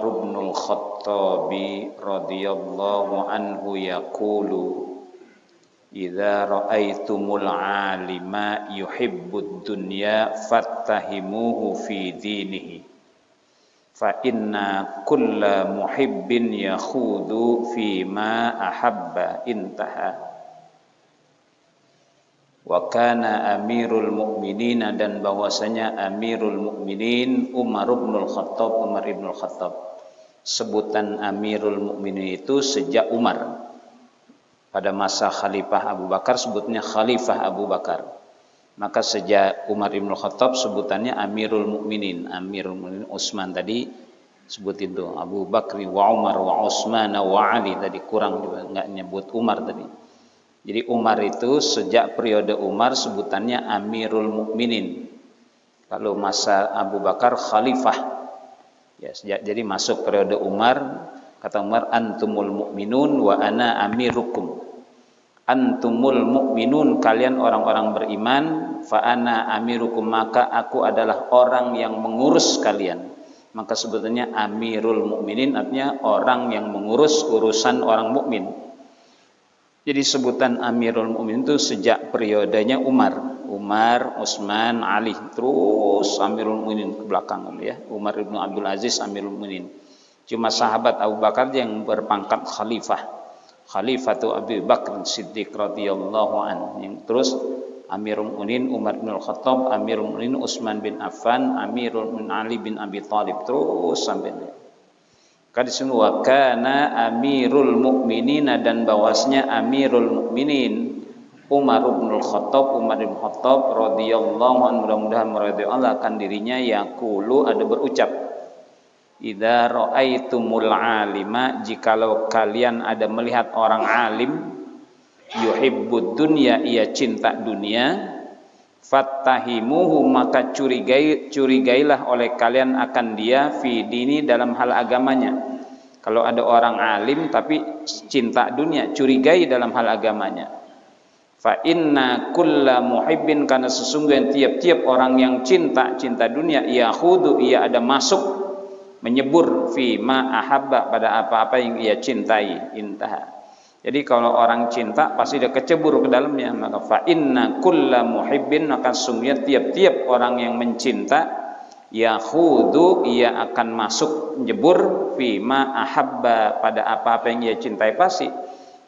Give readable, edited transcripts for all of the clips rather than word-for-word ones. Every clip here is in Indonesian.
Umar bin Al-Khattab radhiyallahu anhu yaqulu idza ra'aitumul 'alima yuhibbud dunya fattahimuhu fi dinihi fa inna kulla muhibbin yakhudu fi ma ahabba intaha. Wa kana amirul mu'minin, dan bahwasanya amirul mu'minin Umar bin Al-Khattab. Sebutan amirul mu'minin itu sejak Umar. Pada masa Khalifah Abu Bakar sebutnya Khalifah Abu Bakar. Maka sejak Umar bin Al-Khattab sebutannya amirul mu'minin. Amirul mu'minin Utsman tadi sebut itu Abu Bakr wa Umar wa Utsman wa Ali, tadi kurang juga enggak nyebut Umar tadi. Jadi Umar itu sejak periode Umar sebutannya Amirul Mukminin. Kalau masa Abu Bakar Khalifah. Ya, jadi masuk periode Umar, kata Umar, antumul mu'minun wa ana amirukum. Antumul mu'minun, kalian orang-orang beriman, fa ana amirukum, maka aku adalah orang yang mengurus kalian. Maka sebutannya Amirul Mukminin, artinya orang yang mengurus urusan orang mukmin. Jadi sebutan Amirul Mukminin itu sejak periodenya Umar, Utsman, Ali, terus Amirul Mukminin ke belakang ya. Umar bin Abdul Aziz Amirul Mukminin. Cuma sahabat Abu Bakar yang berpangkat khalifah. Khalifatu Abu Bakar Siddiq radhiyallahu anhu. Yang terus Amirul Mukminin Umar bin Al-Khattab, Amirul Mukminin Utsman bin Affan, Amirul Mukminin Ali bin Abi Thalib, terus sampai kadisunu wa kana amirul mu'minin, dan bahwasanya amirul mu'minin Umar bin Al-Khattab radhiyallahu anhu, mudah-mudahan radhiyallahu akan dirinya, yaqulu, ada berucap, idza ra'aitumul 'alima, jikalau kalian ada melihat orang alim, yuhibbud dunya, ia cinta dunia, fattahimuhu, maka curigailah oleh kalian akan dia, fi dini, dalam hal agamanya. Kalau ada orang alim tapi cinta dunia, curigai dalam hal agamanya. Fa inna kulla muhibbin, karena sesungguhnya tiap-tiap orang yang cinta dunia, yakhudu, ia ada masuk, menyebur, fi ma ahabba, pada apa-apa yang ia cintai, intaha. Jadi kalau orang cinta pasti dia kecebur ke dalamnya. Maka fa inna kulla muhibbin, maka sungguhnya tiap-tiap orang yang mencinta, yakhudu, ia akan masuk, jebur, fi ma ahabba, pada apa-apa yang ia cintai pasti.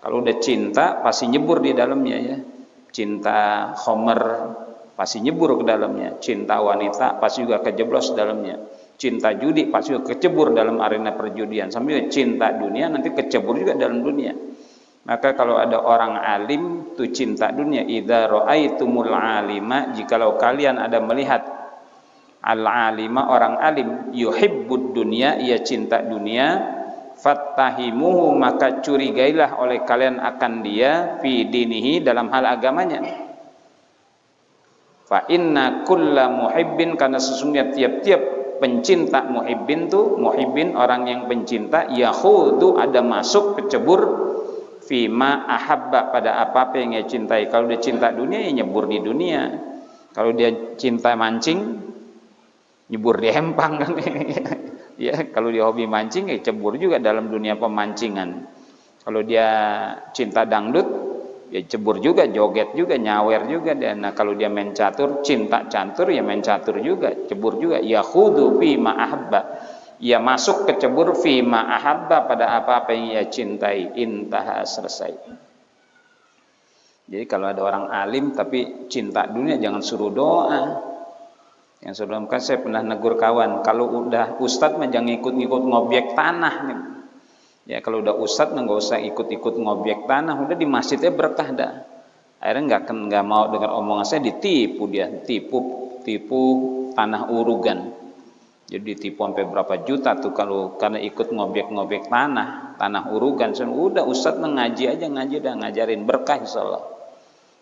Kalau udah cinta pasti nyebur di dalamnya ya. Cinta khamr pasti nyebur ke dalamnya. Cinta wanita pasti juga kejeblos dalamnya. Cinta judi pasti juga kecebur dalam arena perjudian. Sambil cinta dunia nanti kecebur juga dalam dunia. Maka kalau ada orang alim tu cinta dunia, idza ra'aitumul 'alima, jikalau kalian ada melihat al-'alima, orang alim, yuhibbud dunya, ia cinta dunia, fattahimuhu, maka curigailah oleh kalian akan dia, fi dinihi, dalam hal agamanya. Fa inna kulla muhibbin, karena sesungguhnya tiap-tiap pencinta, muhibbin orang yang pencinta, yakhudu, ada masuk, kecebur, fima ahabba, pada apa-apa yang ia cintai. Kalau dia cinta dunia, ya nyebur di dunia. Kalau dia cinta mancing, nyebur di empang kan. Ya, kalau dia hobi mancing, ya cebur juga dalam dunia pemancingan. Kalau dia cinta dangdut, ya cebur juga, joget juga, nyawer juga. Dan nah, kalau dia main catur, cinta catur, ya main catur juga, cebur juga. Yakhudu fima ahabba, ia masuk kecebur, fima ahabba, pada apa-apa yang ia cintai, intaha, selesai. Jadi kalau ada orang alim tapi cinta dunia, jangan suruh doa. Yang sebelumnya saya pernah negur kawan, kalau udah ustadz mah jangan ikut-ikut ngobjek tanah nih. Ya kalau udah ustadz nggak usah ikut-ikut ngobjek tanah, udah di masjidnya berkah dah. Akhirnya nggak mau dengar omongan saya, ditipu dia, tipu tanah urugan. Jadi ditipu sampai berapa juta tuh kalau karena ikut ngobjek tanah urugan. Udah ustadz ngaji aja, ngaji dah, ngajarin berkah insyaallah.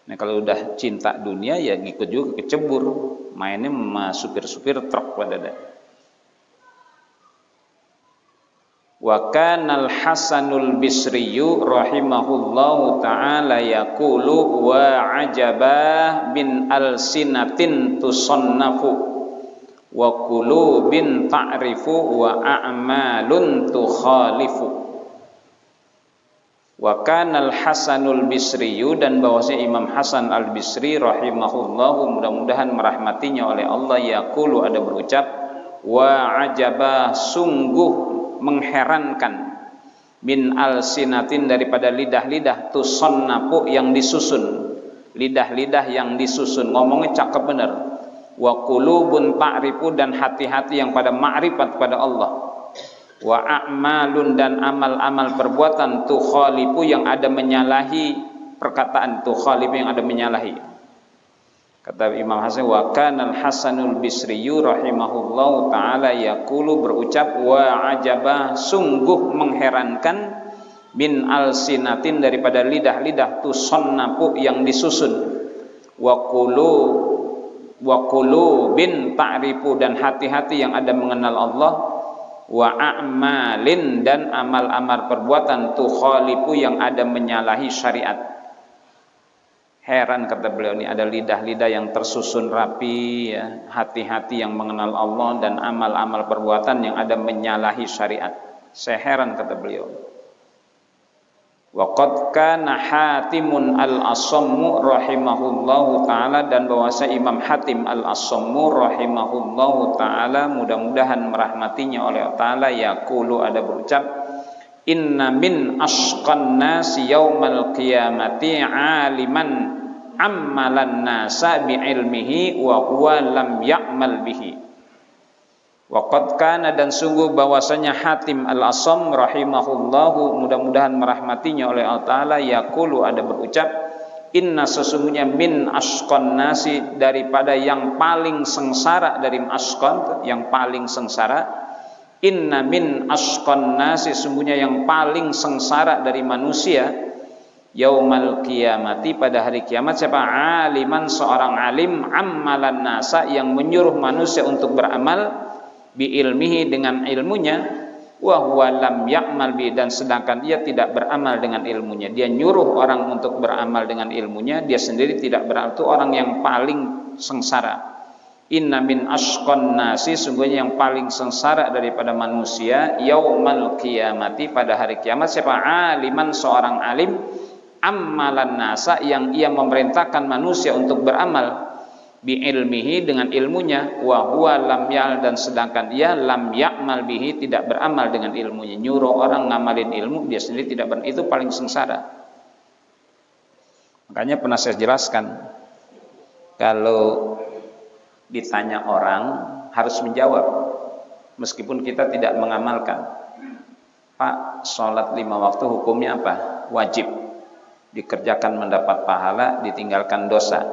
Nah kalau udah cinta dunia ya ngikut juga kecebur, mainnya sama supir-supir truk pada dah. Wa kana al-Hasanul Bisri rahimahullahu taala yaqulu wa ajaba bin al-sinatin tusannafu wa qulubin ta'rifu wa a'malun tukhalifu. Wa kana al-Hasanul Bisri, dan bahwasanya Imam Hasan al-Bisri rahimahullahu, mudah-mudahan merahmatinya oleh Allah, yaqulu, ada berucap, wa ajaba, sungguh mengherankan, min al-sinatin, daripada lidah-lidah, tusannapu, yang disusun, lidah-lidah yang disusun, ngomongnya cakep bener, wa qulubun ta'rifu, dan hati-hati yang pada ma'rifat pada Allah, wa a'malun, dan amal-amal perbuatan, tukhalifu, yang ada menyalahi perkataan, tukhalifu, yang ada menyalahi. Kata Imam Hasan, wa kana al-Hasanul Bisri rahimahullahu taala yaqulu, berucap, wa ajaba, sungguh mengherankan, min al-sinatin, daripada lidah-lidah, tusannapu, yang disusun, wa qulubin ta'rifu, dan hati-hati yang ada mengenal Allah, wa a'malin, dan amal-amal perbuatan, tukhalifu, yang ada menyalahi syariat. Heran, kata beliau, ini ada lidah-lidah yang tersusun rapi, ya, hati-hati yang mengenal Allah, dan amal-amal perbuatan yang ada menyalahi syariat. Saya heran, kata beliau. Wa qad kana Hatimun al-Assammu rahimahullahu taala, dan bahwasa Imam Hatim al-Assammu rahimahullahu taala, mudah-mudahan merahmatinya oleh Allah taala, yaqulu, ada berucap, inna min asqan nasi yaumal qiyamati aliman ammalan nasa bi ilmihi wa huwa lam ya'mal bihi. Wa qad kana, dan sungguh bahwasanya Hatim al-Assam rahimahullahu, mudah-mudahan merahmatinya oleh Allah taala, yaqulu, ada berucap, inna, sesungguhnya, min asqan nasi, daripada yang paling sengsara, dari asqan, yang paling sengsara, inna min asqan nasi, sesungguhnya yang paling sengsara dari manusia, yaumal qiyamati, pada hari kiamat, siapa? Aliman, seorang alim, ammalan nasa, yang menyuruh manusia untuk beramal, bi ilmihi, dengan ilmunya, wa huwa lam ya'mal bi, dan sedangkan ia tidak beramal dengan ilmunya. Dia nyuruh orang untuk beramal dengan ilmunya, dia sendiri tidak beramal. Itu orang yang paling sengsara. Inna min asqan nasi, sungguhnya yang paling sengsara daripada manusia, yaumal qiyamati, pada hari kiamat, siapa? Aliman, seorang alim, ammalan nasa, yang ia memerintahkan manusia untuk beramal, bi ilmihi, dengan ilmunya, wa huwa lam ya'mal, dan sedangkan ia lam ya'mal bihi, tidak beramal dengan ilmunya. Nyuruh orang ngamalin ilmu, dia sendiri tidak beramal, itu paling sengsara. Makanya pernah saya jelaskan, kalau ditanya orang harus menjawab, meskipun kita tidak mengamalkan. Pak, sholat 5 waktu hukumnya apa? Wajib, dikerjakan mendapat pahala, ditinggalkan dosa,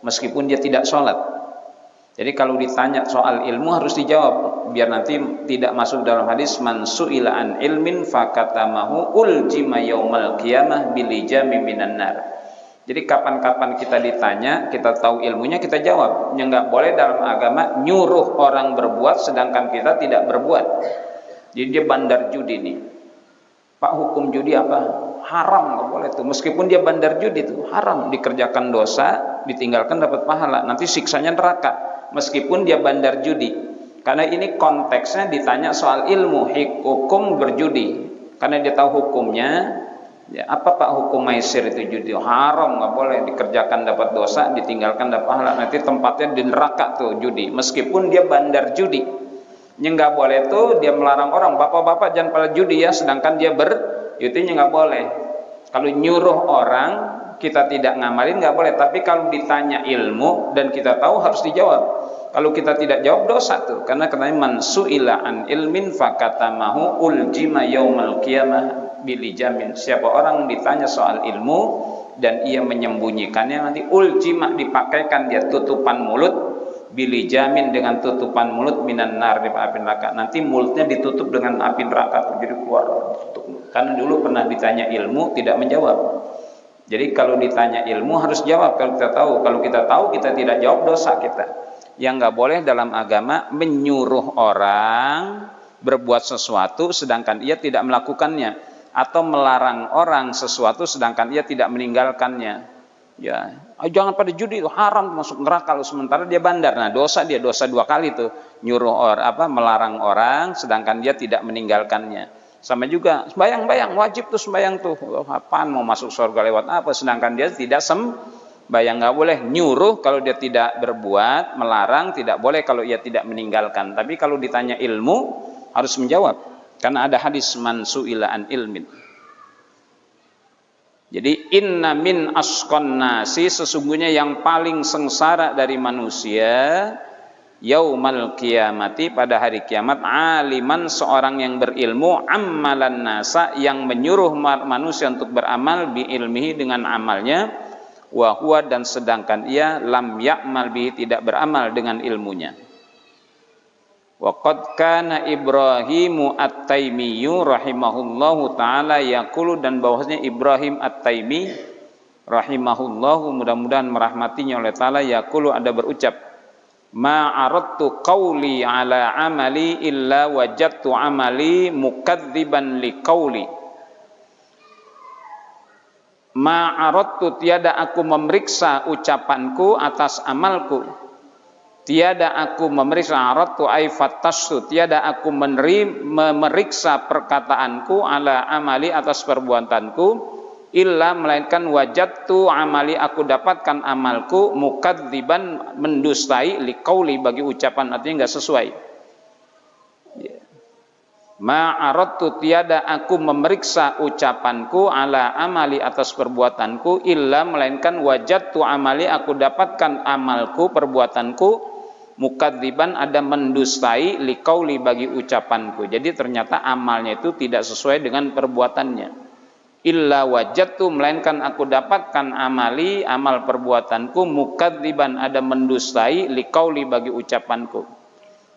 meskipun dia tidak sholat. Jadi kalau ditanya soal ilmu harus dijawab, biar nanti tidak masuk dalam hadis, man su'ila an ilmin fakatamahu uljima yaumal qiyamah bilijami minan nar. Jadi kapan-kapan kita ditanya, kita tahu ilmunya, kita jawab. Yang nggak boleh dalam agama nyuruh orang berbuat sedangkan kita tidak berbuat. Jadi dia bandar judi nih, Pak, hukum judi apa? Haram, nggak boleh tuh. Meskipun dia bandar judi itu haram, dikerjakan dosa, ditinggalkan dapat pahala, nanti siksanya neraka. Meskipun dia bandar judi, karena ini konteksnya ditanya soal ilmu, hukum berjudi. Karena dia tahu hukumnya, ya, apa Pak hukum maisir itu judi? Haram, nggak boleh, dikerjakan dapat dosa, ditinggalkan dapat pahala, nanti tempatnya di neraka tuh judi. Meskipun dia bandar judi, yang nggak boleh tuh dia melarang orang, bapak-bapak jangan pada judi ya, sedangkan dia Yutinya nggak boleh. Kalau nyuruh orang kita tidak ngamalin nggak boleh. Tapi kalau ditanya ilmu dan kita tahu harus dijawab. Kalau kita tidak jawab dosa tuh. Karena katanya man su'ila an ilmin fakatamahu uljima yaumal qiyamah bilijamin. Siapa orang ditanya soal ilmu dan ia menyembunyikannya, nanti uljima, dipakaikan dia tutupan mulut, bilijamin, dengan tutupan mulut, minan nar, di api neraka. Nanti mulutnya ditutup dengan api neraka, jadi keluar tutup. Karena dulu pernah ditanya ilmu tidak menjawab. Jadi kalau ditanya ilmu harus jawab kalau kita tahu. Kalau kita tahu kita tidak jawab, dosa kita. Yang nggak boleh dalam agama menyuruh orang berbuat sesuatu sedangkan ia tidak melakukannya, atau melarang orang sesuatu sedangkan ia tidak meninggalkannya. Ya, jangan pada judi, itu haram, masuk neraka. Kalau sementara dia bandar, nah dosa dua kali tuh, nyuruh melarang orang, sedangkan dia tidak meninggalkannya. Sama juga sembayang wajib tuh sembayang tuh, apaan mau masuk surga lewat apa, sedangkan dia tidak sembayang. Nggak boleh nyuruh kalau dia tidak berbuat, melarang tidak boleh kalau ia tidak meninggalkan. Tapi kalau ditanya ilmu harus menjawab, karena ada hadis man su'ila an ilmin. Jadi inna min asqan nasi, sesungguhnya yang paling sengsara dari manusia yaumal kiamati, pada hari kiamat, aliman, seorang yang berilmu, ammalan nasa, yang menyuruh manusia untuk beramal bi ilmihi, dengan amalnya, wa huwa, dan sedangkan ia lam ya'mal bihi, tidak beramal dengan ilmunya. Wa qad kana Ibrahimu At-Taimiyyu rahimahullahu taala yaqulu, dan bahwasanya Ibrahim At-Taimi rahimahullahu, mudah-mudahan merahmatinya oleh taala, yaqulu, ada berucap, ma aradtu qauli ala amali illa wajadtu amali mukadziban li qauli. Ma aradtu, tiada aku memeriksa ucapanku atas amalku. Tiada aku memeriksa, aradtu ay fattastu, tiada aku memeriksa perkataanku, ala amali, atas perbuatanku, illa, melainkan wajadtu amali, aku dapatkan amalku, mukadziban, mendustai, liqauli, bagi ucapan, artinya enggak sesuai. Ma aradtu, tiada aku memeriksa ucapanku, ala amali, atas perbuatanku, illa, melainkan wajadtu amali, aku dapatkan amalku, perbuatanku, mukadziban, ada mendustai, liqauli, bagi ucapanku. Jadi ternyata amalnya itu tidak sesuai dengan perbuatannya. Illa wajadtu, melainkan aku dapatkan amali, amal perbuatanku, mukadziban, ada mendustai, liqauli, bagi ucapanku.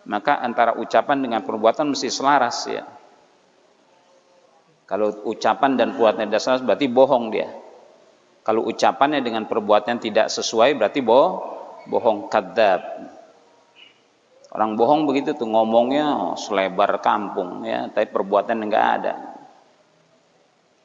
Maka antara ucapan dengan perbuatan mesti selaras, ya. Kalau ucapan dan perbuatan tidak selaras, berarti bohong dia. Kalau ucapannya dengan perbuatan tidak sesuai, berarti bohong, kadzab. Orang bohong begitu tuh, ngomongnya selebar kampung, ya, tapi perbuatan enggak ada.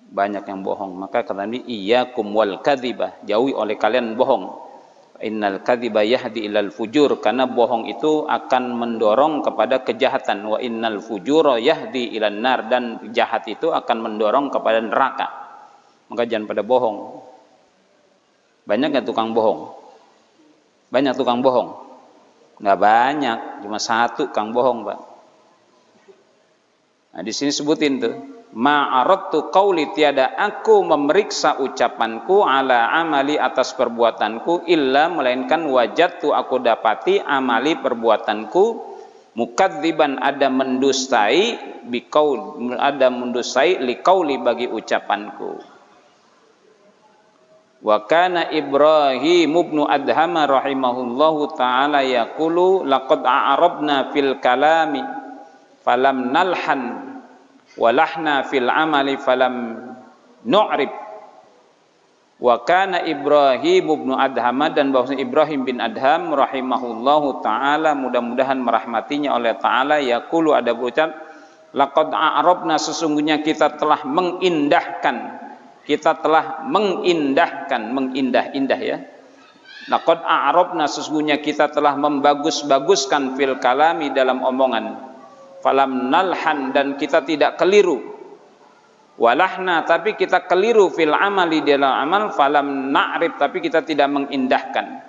Banyak yang bohong. Maka kata Nabi, iyyakum wal kadzibah, jauhi oleh kalian bohong. Innal kadziba yahdi ilal fujur, karena bohong itu akan mendorong kepada kejahatan. Wa innal fujura yahdi ilan nar, dan jahat itu akan mendorong kepada neraka. Maka jangan pada bohong. Banyak enggak tukang bohong? Banyak tukang bohong? Enggak banyak, cuma satu kang bohong, Pak. Nah, di sini sebutin tuh, ma aradtu qauli, tiada aku memeriksa ucapanku, ala amali, atas perbuatanku, illa, melainkan wajadtu, aku dapati, amali, perbuatanku, mukadziban, ada mendustai, biqaul, ada mendustai, liqauli, bagi ucapanku. Wa kana Ibrahim ibnu Adham rahimahullahu taala yaqulu laqad a'rabna fil kalami falam nalhan walahna fil amali falam nu'rib. Wa kana Ibrahim ibnu Adham, dan bahwasanya Ibrahim bin Adham rahimahullahu taala, mudah-mudahan merahmatinya oleh taala, yaqulu, ada berucap, laqad a'rabna, sesungguhnya kita telah mengindahkan, mengindah-indah, ya. Laqad a'rabna, sesungguhnya kita telah membagus-baguskan, fil kalami, dalam omongan, falam nalhan, dan kita tidak keliru, walahna, tapi kita keliru, fil amali, dalam amal, falam na'rib, tapi kita tidak mengindahkan.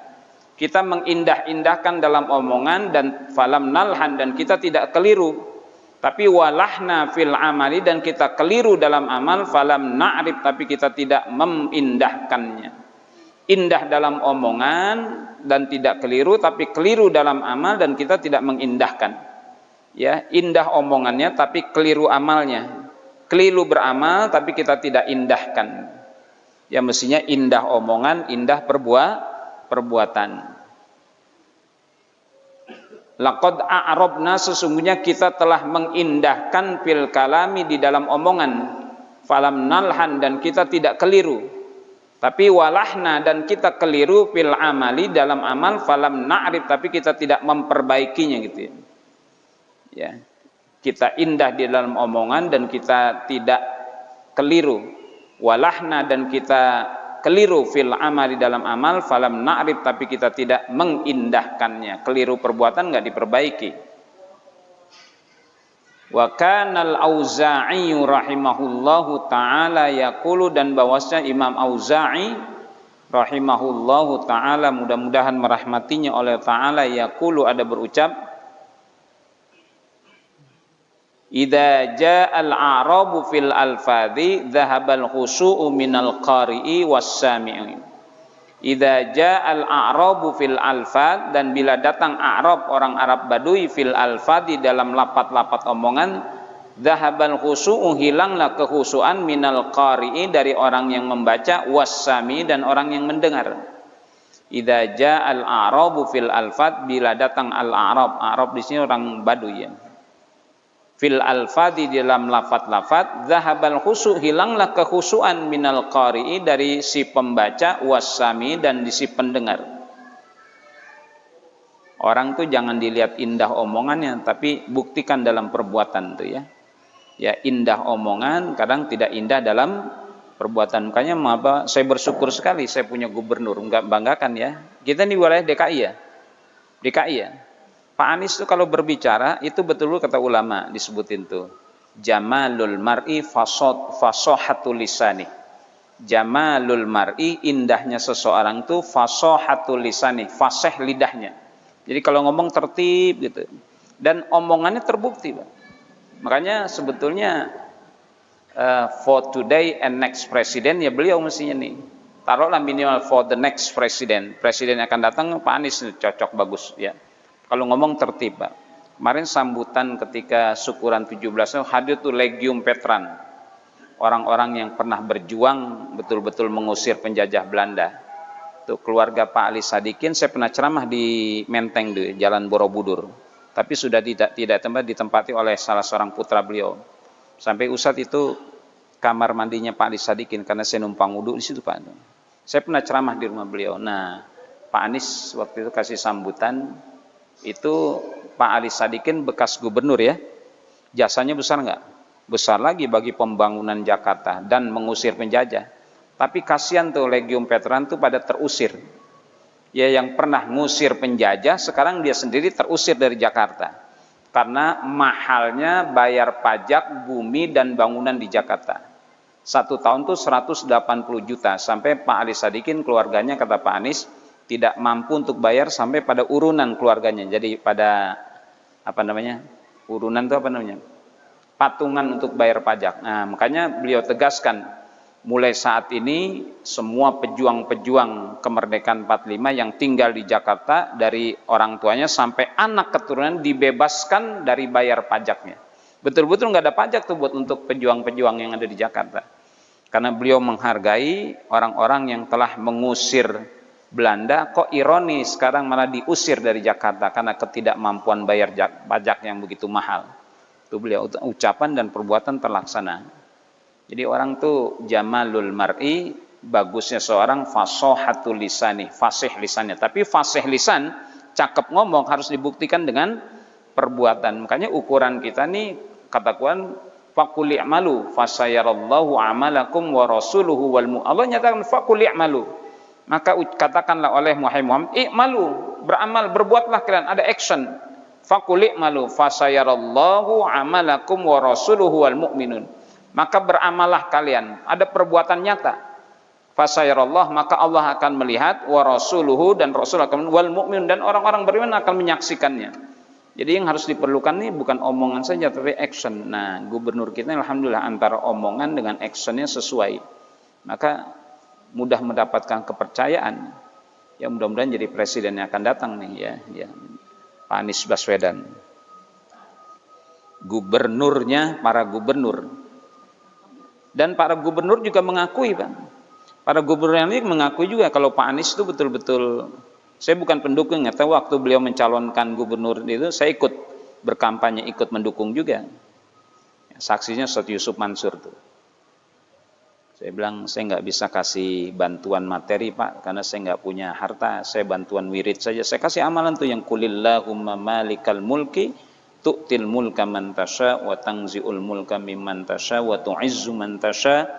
Kita mengindah-indahkan dalam omongan, dan falam nalhan, dan kita tidak keliru. Tapi walahna fil amali, dan kita keliru dalam amal, falam na'rib, tapi kita tidak memindahkannya. Indah dalam omongan dan tidak keliru, tapi keliru dalam amal dan kita tidak mengindahkan. Ya, indah omongannya tapi keliru amalnya. Keliru beramal tapi kita tidak indahkan. Ya, mestinya indah omongan, indah perbuatan. Laqad a'rabna, sesungguhnya kita telah mengindahkan, fil kalami, di dalam omongan, falam nalhan, dan kita tidak keliru. Tapi walahna, dan kita keliru, fil amali, dalam amal, falam na'rib, tapi kita tidak memperbaikinya, gitu ya. Kita indah di dalam omongan dan kita tidak keliru. Walahna, dan kita keliru fil amal di dalam amal, falam na'rif tapi kita tidak mengindahkannya. Keliru perbuatan enggak diperbaiki. Wa kana al-Auza'i rahimahullahu taala yaqulu, dan bahwasanya Imam Auza'i rahimahullahu taala, mudah-mudahan merahmatinya oleh taala, yaqulu ada berucap, idza ja'al a'rabu fil alfadhi dhahabal khusu'u minal qari'i was-sami'i. Idza ja'al a'rabu fil alfad, dan bila datang a'rab orang Arab Badui, fil alfad di dalam lapat-lapat omongan, dhahabal khusu'u hilanglah kekhusuan, minal qari'i dari orang yang membaca, was-sami dan orang yang mendengar. Idza ja'al a'rabu fil alfad, bila datang al-a'rab, a'rab di sini orang Badui ya. Fil alfadi di dalam lafat-lafat, zahabal khusu hilanglah kekhusuan, minal qari'i dari si pembaca, wasami dan di si pendengar. Orang tuh jangan dilihat indah omongannya, tapi buktikan dalam perbuatan tuh ya. Ya, indah omongan kadang tidak indah dalam perbuatan. Makanya saya bersyukur sekali saya punya gubernur, enggak banggakan ya. Kita di wilayah DKI ya. DKI ya. Pak Anies itu kalau berbicara itu betul-betul kata ulama disebutin tuh, jamalul mar'i fasohatul lisani. Jamalul mar'i, indahnya seseorang tuh fasohatul lisani, fasih lidahnya. Jadi kalau ngomong tertib gitu, dan omongannya terbukti, Pak. Makanya sebetulnya for today and next president ya beliau mestinya nih. Taruhlah minimal for the next president. Presiden yang akan datang Pak Anies cocok bagus ya. Kalau ngomong tertib, Pak. Kemarin sambutan ketika syukuran 17 hadir tuh Legium Veteran. Orang-orang yang pernah berjuang betul-betul mengusir penjajah Belanda. Tuh keluarga Pak Ali Sadikin, saya pernah ceramah di Menteng di Jalan Borobudur. Tapi sudah tidak ditempati oleh salah seorang putra beliau. Sampai Ustadz itu kamar mandinya Pak Ali Sadikin karena saya numpang wudu di situ, Pak. Saya pernah ceramah di rumah beliau. Nah, Pak Anies waktu itu kasih sambutan. Itu Pak Ali Sadikin bekas gubernur ya, jasanya besar nggak? Besar lagi bagi pembangunan Jakarta dan mengusir penjajah. Tapi kasihan tuh Legium Veteran tuh pada terusir. Ya, yang pernah ngusir penjajah sekarang dia sendiri terusir dari Jakarta karena mahalnya bayar pajak bumi dan bangunan di Jakarta. 1 tahun tuh 180 juta, sampai Pak Ali Sadikin keluarganya kata Pak Anies tidak mampu untuk bayar sampai pada urunan keluarganya. Jadi pada urunan itu patungan untuk bayar pajak. Nah, makanya beliau tegaskan mulai saat ini semua pejuang-pejuang kemerdekaan 45 yang tinggal di Jakarta dari orang tuanya sampai anak keturunan dibebaskan dari bayar pajaknya. Betul-betul nggak ada pajak tuh buat untuk pejuang-pejuang yang ada di Jakarta. Karena beliau menghargai orang-orang yang telah mengusir Belanda, kok ironis sekarang malah diusir dari Jakarta karena ketidakmampuan bayar pajak yang begitu mahal. Itu beliau ucapan dan perbuatan terlaksana. Jadi orang tuh jamalul mar'i, bagusnya seorang fasohatul lisani, fasih lisannya. Tapi fasih lisan, cakep ngomong harus dibuktikan dengan perbuatan. Makanya ukuran kita nih kata Quran, faqul i'malu fasayarallahu amalakum wa rasuluhu wal mu'minun. Allah nyatakan faqul i'malu. Maka katakanlah oleh Muhammad, i'malu, beramal, berbuatlah kalian, ada action. Faqul i'malu fasayarallahu amalakum wa rasuluhu wal mu'minun. Maka beramallah kalian, ada perbuatan nyata. Fasayarallah, maka Allah akan melihat, wa rasuluhu dan rasul akan, wal mu'minun dan orang-orang beriman akan menyaksikannya. Jadi yang harus diperlukan ini bukan omongan saja tapi action. Nah, gubernur kita alhamdulillah antara omongan dengan actionnya sesuai. Maka mudah mendapatkan kepercayaan. Ya mudah-mudahan jadi presiden yang akan datang nih ya. Pak Anies Baswedan. Gubernurnya para gubernur. Dan para gubernur juga mengakui, Pak. Para gubernur ini mengakui juga kalau Pak Anies itu betul-betul, saya bukan pendukung, tapi waktu beliau mencalonkan gubernur itu saya ikut berkampanye, ikut mendukung juga. Saksinya Ustaz Yusuf Mansur tuh. Saya bilang saya nggak bisa kasih bantuan materi, Pak, karena saya nggak punya harta. Saya bantuan wirid saja. Saya kasih amalan tuh yang kulillahumma malikal mulki tu'til mulka man tasha wa tanzi'ul mulka mimman tasha wa tu'izzu man tasha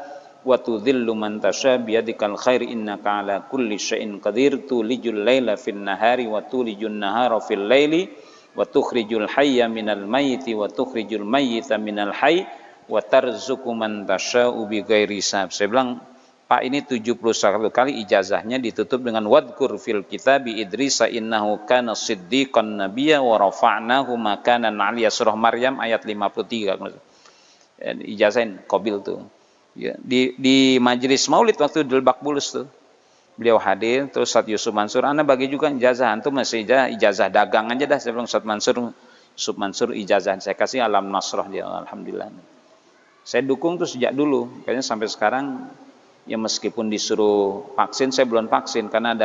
wa tudhillu man tasha biyadikal khair innaka ala kulli syai'in qadir tulijul laila fin nahari wa tulijun nahara fil laili wa tukhrijul hayya minal mayyiti wa tukhrijul mayyita minal hayy wa tarzuqu man tasha'u bighairi hisab. Saya bilang, Pak, ini 71 kali ijazahnya ditutup dengan wadkur fil kitabi Idrisa innahu kana siddiqan nabiyya wa rafa'nahu makanan 'aliyya, surah Maryam ayat 53. Ijazahin qabil tuh. Ya, di majelis Maulid waktu di Lebak Bulus tuh. Beliau hadir, terus Ustaz Yusuf Mansur, ana bagi juga ijazah, antum masih ijazah dagang aja dah. Saya bilang, Ustaz Yusuf Mansur ijazah saya kasih Alam Nasrah dia, alhamdulillah. Saya dukung tuh sejak dulu, kayaknya sampai sekarang. Ya meskipun disuruh vaksin, saya belum vaksin karena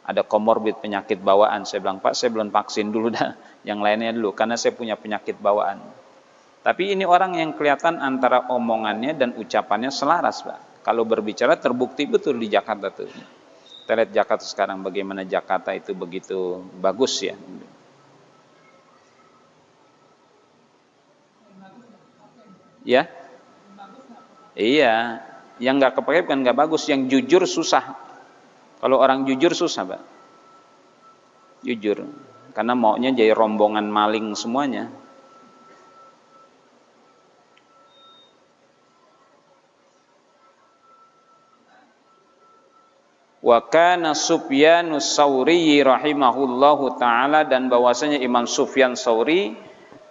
ada komorbid penyakit bawaan. Saya bilang, Pak, saya belum vaksin dulu dah, yang lainnya dulu karena saya punya penyakit bawaan. Tapi ini orang yang kelihatan antara omongannya dan ucapannya selaras, Pak. Kalau berbicara terbukti betul di Jakarta tuh. Kita lihat Jakarta sekarang, bagaimana Jakarta itu begitu bagus ya. Ya? Iya. Yang nggak kepake bukan nggak bagus, yang jujur susah. Kalau orang jujur susah, Pak. Jujur, karena maunya jadi rombongan maling semuanya. Wa kana Sufyanus Tsauri rahimahullahu taala, dan bahwasanya Imam Sufyan Tsauri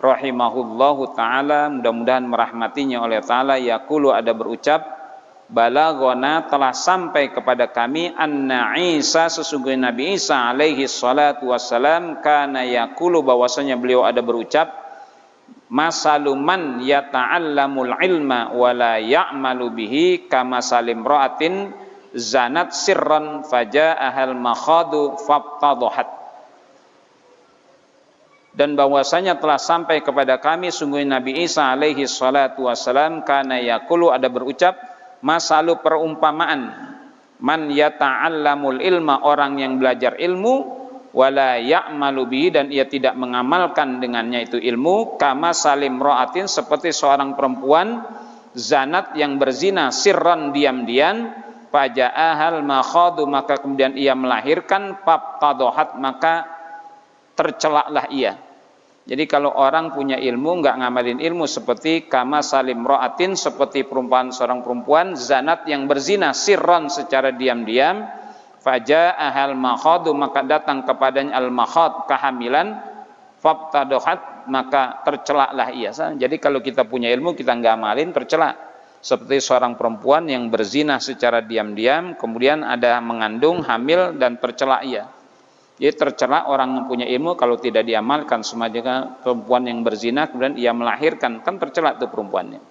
rahimahullahu taala, mudah-mudahan merahmatinya oleh taala, yaqulu, ada berucap, balaghana, telah sampai kepada kami, anna Isa, sesungguhnya Nabi Isa alaihi salatu wassalam, kana yaqulu, bahwasanya beliau ada berucap, masaluman yata'allamul ilma wa la ya'malu bihi kama salim ra'atin zanat sirran faja'ahal makhadu fabtadhat. Dan bahwasanya telah sampai kepada kami, sungguh Nabi Isa alaihi salatu wassalam, kana yaqulu, ada berucap, masalu perumpamaan, man yata'allamul ilma, orang yang belajar ilmu, wala ya'malu bihi, dan ia tidak mengamalkan dengannya itu ilmu, kama salim ra'atin, seperti seorang perempuan zanat yang berzina, sirran diam-diam, faja'ahal makhadu, maka kemudian ia melahirkan, fabtadhat, maka tercelaklah ia. Jadi kalau orang punya ilmu nggak ngamalin ilmu, seperti kama salim ra'atin, seperti perumpamaan seorang perempuan zanat yang berzina, sirran, secara diam-diam, faja'ahal makhadu, maka datang kepadanya al makhad, kehamilan, fabtadhat, maka tercelaklah ia. Jadi kalau kita punya ilmu kita nggak amalin, tercelak. Seperti seorang perempuan yang berzina secara diam-diam, kemudian ada mengandung, hamil, dan tercelak ia. Jadi tercela orang yang punya ilmu kalau tidak diamalkan. Semacam perempuan yang berzina kemudian ia melahirkan, kan tercela tuh perempuannya.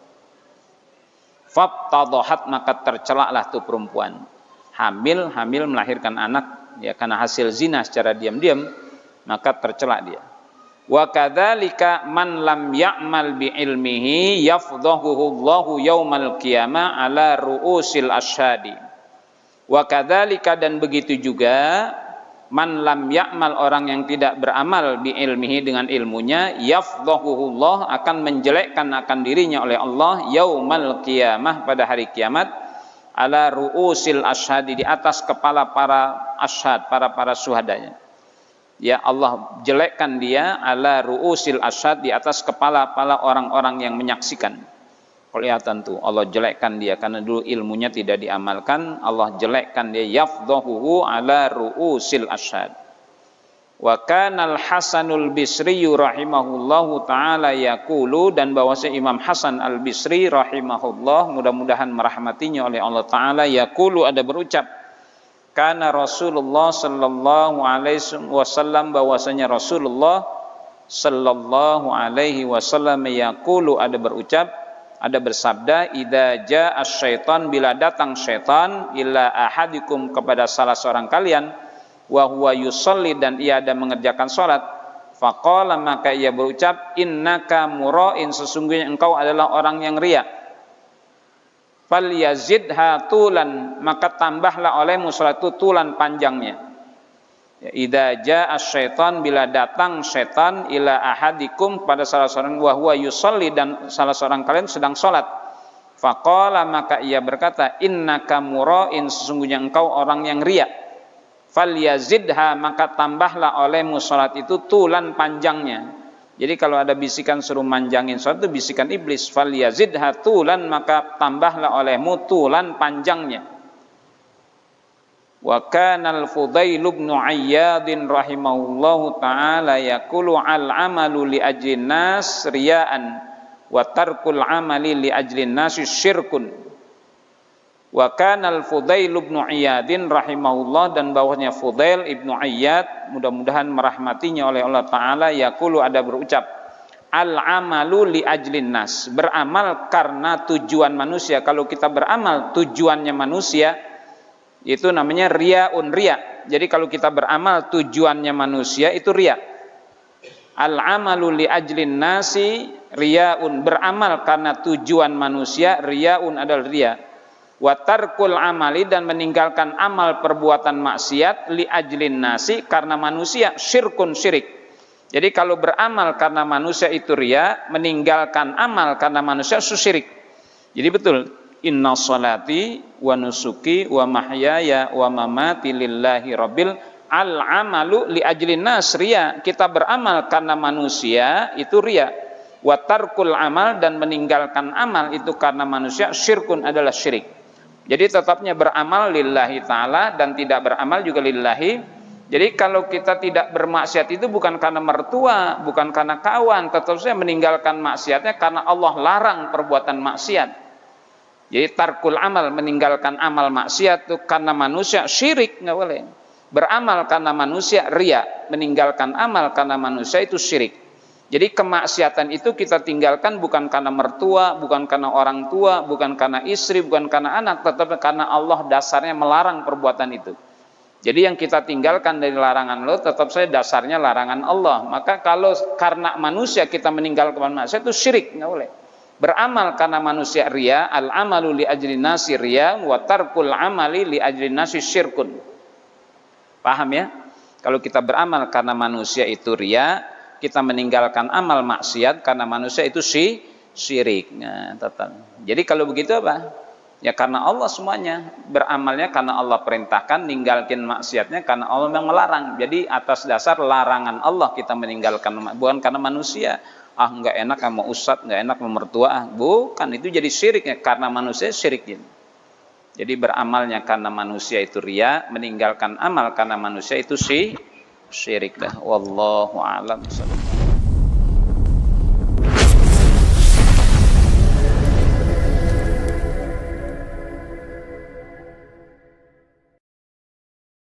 Fabtadhat, maka tercelaklah tuh perempuan. Hamil melahirkan anak, ya karena hasil zina secara diam-diam, maka tercela dia. Wa kadzalika man lam ya'mal bi ilmihi yafdhahuhu Allahu yaumal qiyamah ala ru'usil asyhadi. Wa kadzalika, dan begitu juga, man lam ya'mal, orang yang tidak beramal bi ilmihi, dengan ilmunya, yafdhahuhullah, akan menjelekkan akan dirinya oleh Allah, yaumal qiyamah, pada hari kiamat, ala ru'usil asyhadi, di atas kepala para asyhad, para syuhadanya. Ya, Allah jelekkan dia ala ru'usil asyhad, di atas kepala orang-orang yang menyaksikan. Kelihatan tuh Allah jelekkan dia karena dulu ilmunya tidak diamalkan. Allah jelekkan dia, yafdhahuhu ala ru'usil asyhad. Wa kana al-Hasanul Bisri rahimahullahu taala yaqulu, dan bahwasanya Imam Hasan Al-Bisri rahimahullah, mudah-mudahan merahmatinya oleh Allah taala, yaqulu, ada berucap, kana Rasulullah sallallahu alaihi wasallam, bahwasanya Rasulullah sallallahu alaihi wasallam yaqulu, ada berucap, ada bersabda, idza jaa syaitan, bila datang syaitan, ila ahadikum, kepada salah seorang kalian, wa huwa yusalli, dan ia ada mengerjakan salat, faqala, maka ia berucap, innaka mura'in, sesungguhnya engkau adalah orang yang riya, falyazidha tulan, maka tambahlah olehmu salat itu tulan, panjangnya. Idza jaa syaitan, bila datang syaitan, ila ahadikum, pada salah seorang, wa huwa yusalli, dan salah seorang kalian sedang salat, Faqala, maka ia berkata, innaka mura'in, sesungguhnya engkau orang yang riya. Falyazidha, maka tambahlah olehmu salat itu tulan panjangnya. Jadi kalau ada bisikan suruh manjangin salat itu bisikan iblis. Falyazidha tulan, maka tambahlah olehmu tulan panjangnya. Wa kana al-Fudail bin Iyad rahimahullahu taala yaqulu al-amalu li ajlin nas riya'an wa tarkul amali li ajlin nas syirkun. Wa kana al-Fudail bin Iyad rahimahullah, dan bahwasanya Fudail ibnu Iyad, mudah-mudahan merahmatinya oleh Allah taala, yaqulu, ada berucap, al-amalu li ajlin nas, beramal karena tujuan manusia. Kalau kita beramal tujuannya manusia, itu namanya riyaun, riya. Jadi kalau kita beramal tujuannya manusia, itu riya. Al-amalu li ajlin nasi riyaun, beramal karena tujuan manusia, riyaun adalah riya. Wa tarkul amali, dan meninggalkan amal perbuatan maksiat, li ajlin nasi, karena manusia, syirkun, syirik. Jadi kalau beramal karena manusia itu riya, meninggalkan amal karena manusia itu syirik. Jadi betul, inna salati wa nusuki wa mahyaya wa mamati lillahi rabbil al-amalu li ajlin nas riya. Kita beramal karena manusia itu riya. Wa tarkul amal, dan meninggalkan amal itu karena manusia, syirkun, adalah syirik. Jadi tetapnya beramal lillahi ta'ala, dan tidak beramal juga lillahi. Jadi kalau kita tidak bermaksiat itu bukan karena mertua, bukan karena kawan, tetap saja meninggalkan maksiatnya karena Allah larang perbuatan maksiat. Jadi tarkul amal, meninggalkan amal maksiat itu karena manusia, syirik, nggak boleh. Beramal karena manusia, riya. Meninggalkan amal karena manusia itu syirik. Jadi kemaksiatan itu kita tinggalkan bukan karena mertua, bukan karena orang tua, bukan karena istri, bukan karena anak, tetapi karena Allah dasarnya melarang perbuatan itu. Jadi yang kita tinggalkan dari larangan Allah tetap saja dasarnya larangan Allah. Maka kalau karena manusia kita meninggalkan maksiat itu syirik, nggak boleh. Beramal karena manusia riya, al-amalu li ajlin nasi riya, wa tarkul amali li ajlin nasi syirkun. Paham ya? Kalau kita beramal karena manusia itu riya, kita meninggalkan amal maksiat karena manusia itu syirik. Nah, tetap. Jadi kalau begitu apa? Ya karena Allah semuanya. Beramalnya karena Allah perintahkan, ninggalkan maksiatnya karena Allah yang melarang. Jadi atas dasar larangan Allah kita meninggalkan, bukan karena manusia. Ah, nggak enak sama ustadz, nggak enak sama mertua, bukan, itu jadi syiriknya karena manusia syirik. Jadi beramalnya karena manusia itu riya, meninggalkan amal karena manusia itu syirik dah. Wallahu a'lam.